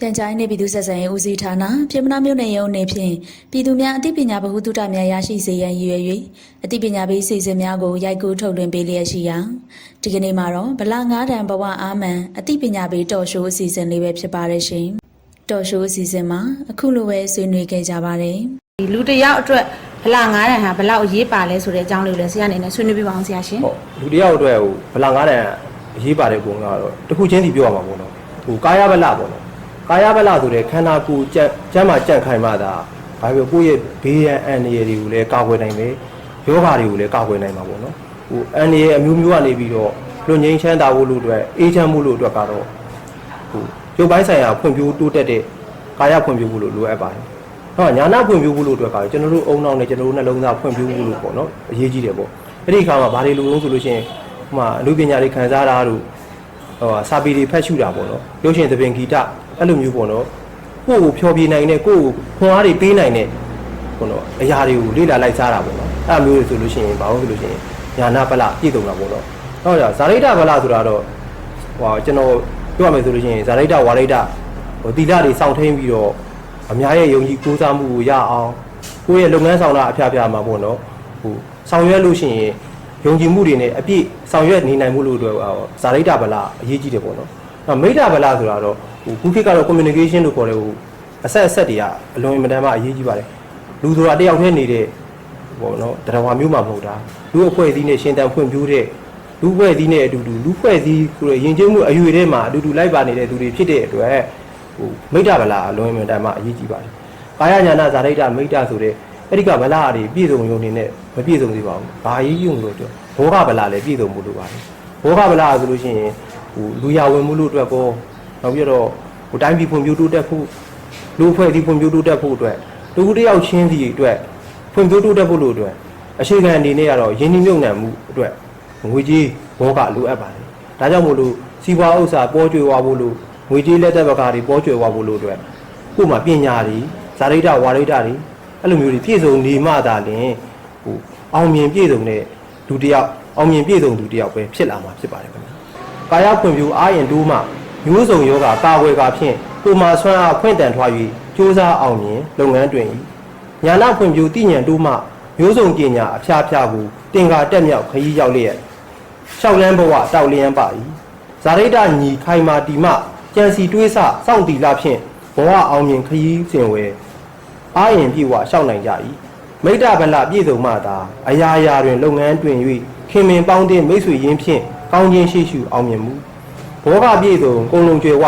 ပြန်ကြားရေးနဲ့ပြည်သူ့ဆက်ဆံရေးဦးစီးဌာနပြည်မနာမြို့နယ်ရုံးအနေဖြင့်ပြည်သူများအသိပညာဗဟုသုတများရရှိစေရန်ရည်ရွယ်၍အသိပညာပေးစီစဉ်များကိုရိုက်ကူးထုတ်လွှင့်ပေးလျက်ရှိရာဒီကနေ့မှာတော့ဗလာ9တန်ဘဝအားမှန်အသိပညာပေးတော်ရှိုးအစီအစဉ်လေးပဲဖြစ်ပါတယ်ရှင်။တော်ရှိုးအစီအစဉ်မှာအခုလိုပဲဆွေးနွေးခဲ့ကြပါတယ်။ဒီလူတယောက်အတွက်ဗလာ9တန်ဟာဘယ်လောက်အရေးပါလဲဆိုတဲ့အကြောင်းလေးကိုလည်းဆရာအနေနဲ့ဆွေးနွေးပြပါအောင်ဆရာရှင်။ဟုတ်လူတယောက်အတွက်ဗလာ9တန်အရေးပါတဲ့ပုံကတော့တစ်ခုချင်းစီပြောရမှာပေါ့နော်။ကာယဗလာပေါ့နော်။ကာယဗလာဆိုတဲ့ခန္ဓာကိုယ်ကျမ်းမာကြံ့ခိုင်မှသာဘာဖြစ်ကိုယ့်ရဲ့ဘေးရန်အန္တရာယ်တွေကိုလည်းကာကွယ်နိုင်မယ်။ယောဂါတွေကိုလည်းကာကွယ်နိုင်မှာပေါ့နော်။အန္တရာယ်အမျိုးမျိုးကနေပြီးတော့လွတ်ငြိမ်းချမ်းသာဖို့လို့အတွက်အေးချမ်းမှုလို့အတွက်ကတော့ရုပ်ပိုင်းဆိုင်ရာဖွံ့ဖြိုးတိုးတက်တဲ့ကာယဖွံ့ဖြိုးမှုလို့လိုအပ်ပါတယ်။ဟုတ်ညာနာဖွံ့ဖြိုးမှုလို့အတွက်ကကျွန်တော်တို့အုံနောက်နဲ့ကျွန်တော်တို့နှလုံးသားဖွံ့ဖြိုးမှုလို့ပေါ့နော်အရေးကြီးတယ်ပေါ့။အဲ့ဒီအခါမှာဘာတွေလိုလို့ဆိုလို့ရှိရင်အမှုပညာတွေခံစားတာတို့စာပေတွေဖတ်ရှုတာပေါ့နော်ရုပ်ရှင်သဘင်ဂီတအဲ့လိုမျိုးပေါ့နော်ကိုယ့်ကိုဖျော်ဖြေနိုင်တဲ့ကိုယ့်ကိုခွန်အားတွေပေးနိုင်တဲ့ပေါ့နော်အရာတွေကိုလေ့လာလိုက်စားတာပေါ့နော်အဲ့လိုမျိုးဆိုလို့ရှိရင်ဘာလို့ဆိုလို့ရှိရင်ညာနာပလပြည့်စုံတာပေါ့နော်ဟုတ်ကြဇာရိတပလဆိုတာတော့ကျွန်တော်ပြောရမယ်ဆိုလို့ရှိရင်ဇာရိတဝါရိတတိလတွေစောင့်ထိန်ပြီးတော့အများရဲ့ယုံကြည်ကိုးစားမှုကိုရအောင်ကိုယ့်ရဲ့လုပ်ငန်းဆောင်တာအဖျားဖျားမှာပေါ့နော်ဆောင်ရွက်လို့ရှိရင်ယုံကြည်မှုတွေနဲ့အပြည့်ဆောင်ရွက်နေနိုင်မှုလို့တော့ဇာရိတဗလာအရေးကြီးတယ်ပေါ့နော်။နောက်မိတ္တဗလာဆိုတာတော့ခုခေတ်ကတော့ communication လို့ခေါ်တဲ့အဆက်တွေကအလွန်အင်မတန်မှအရေးကြီးပါတယ်။လူဆိုတာတယောက်တည်းနေတဲ့ပေါ့နော်တရားဝါမျိုးမှမဟုတ်တာလူအဖွဲ့အစည်းနဲ့ရှင်သန်ဖွံ့ဖြိုးတဲ့လူအဖွဲ့အစည်းနဲ့အတူတူလူအဖွဲ့အစည်းဆိုတဲ့ယဉ်ကျေးမှုအယူထဲမှာအတူတူလိုက်ပါနေတဲ့သူတွေဖြစ်တဲ့အတွက်မိတ္တဗလာအလွန်အင်မတန်မှအရေးကြီးပါတယ်။ကာယညာနာဇာရိတမိတ္တဆိုတဲ့အဲ့ဒီကဗလာတွေပြည့်စုံရုံနေနဲ့မပြည့်စုံသေးပါဘူး။ဘာအရေးကြီးလို့ပြောဘောဂဗလာလည်းပြည့်စုံမှုလိုပါတယ်။ဘောဂဗလာဆိုလို့ရှိရင်လူရဝင်မှုလို့အတွက်ကောနောက်ပြီးတော့တိုင်းပြည်ဖွံ့ဖြိုးတိုးတက်ဖို့လူအဖွဲ့အစည်းဖွံ့ဖြိုးတိုးတက်ဖို့အတွက်လူတစ်ယောက်ချင်းစီအတွက်ဖွံ့ဖြိုးတိုးတက်ဖို့လို့အတွက်အခြေခံအနေနဲ့ကတော့ယင်းနှိမ့်နှံမှုအတွက်ငွေကြေးဘောဂလိုအပ်ပါတယ်။ဒါကြောင့်မို့လို့စီးပွားဥစ္စာပေါ်ကျွယ်ဝဖို့လို့ငွေကြေးလက်သက်ပကားတွေပေါ်ကျွယ်ဝဖို့လို့အတွက်ကို့မှာပညာတွေဇာရိတဝါရိတတွေအဲ့လိုမျိုးတွေပြည့်စုံနေမှသာလျှင်အောင်မြင်ပြည့်စုံတဲ့လူတစ်ယောက်အောင်မြင်ပြည့်စုံသူတစ်ယောက်ပဲဖြစ်လာမှာဖြစ်ပါတယ်ခင်ဗျာ။ကာယဖွံ့ဖြိုးအားရင်တိုးမှမျိုးစုံယောဂကာကွယ်ကာဖြင့်ကိုမာဆွမ်းအားဖွင့်တန်ထွား၍ကြိုးစားအောင်မြင်လုပ်ငန်းတွင်။ညာနာဖွံ့ဖြိုးတည်ဉဏ်တိုးမှမျိုးစုံပညာအဖျားဖျားကိုတင်ကာတက်မြောက်ခရီးရောက်လျက်ရှောက်လန်းဘဝတောက်လျန်းပါ၏။ဇာရိတညီခိုင်မာတီမှကြံစီတွေးဆစောင့်တီလာဖြင့်ဘဝအောင်မြင်ခရီးစဉ်ဝဲအားရင်ပြေဝရှောက်နိုင်ကြ၏။မိတ္တဗလပြည့်စုံမှသာအရာရာတွင်လုပ်ငန်းတွင်၍ခင်မင်ပေါင်းတင်မိတ်ဆွေရင်းဖြင့်ကောင်းခြင်းရှိရှုအောင်မြင်မှုဘောဂပြည့်စုံကုန်လုံးကျွယ်ဝ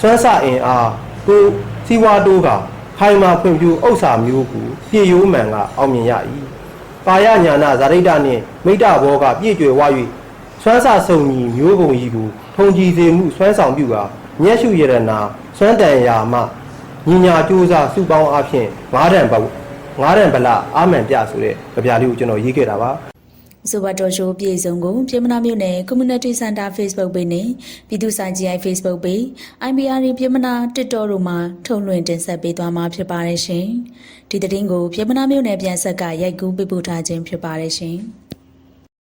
စွမ်းစအင်အားကိုစီဝါတိုးကခိုင်မာဖွံ့ဖြိုးဥစ္စာမျိုးကိုပြည့်ရိုးမှန်ကအောင်မြင်ရ၏ကာယညာနာဇာရိတနှင့်မိတ္တဘောဂပြည့်ကျွယ်ဝ၍စွမ်းစစုံညီမျိုးကုန်ကြီးကိုထုံကြည်စေမှုစွမ်းဆောင်ပြုကမျက်ရှုရတနာစွမ်းတန်ရာမှညီညာကြိုးစားစုပေါင်းအဖြစ်9တန်ဗလာအာမန်ပြဆိုတဲ့ကြပြလေးကိုကျွန်တော်ရေးခဲ့တာပါ။ဆိုပါတော်ရှိုးပြည်စုံကိုပြည်မနာမြို့နယ် Community Center Facebook page နဲ့ပြည်သူ့စာကြည့် Facebook page IBR ပြည်မနာ TikTok တို့မှာထုတ်လွှင့်တင်ဆက်ပေးသွားမှာဖြစ်ပါတယ်ရှင်။ဒီသတင်းကိုပြည်မနာမြို့နယ်ပြန်ဆက်ကရိုက်ကူးပေးပို့ထားခြင်းဖြစ်ပါတယ်ရှင်။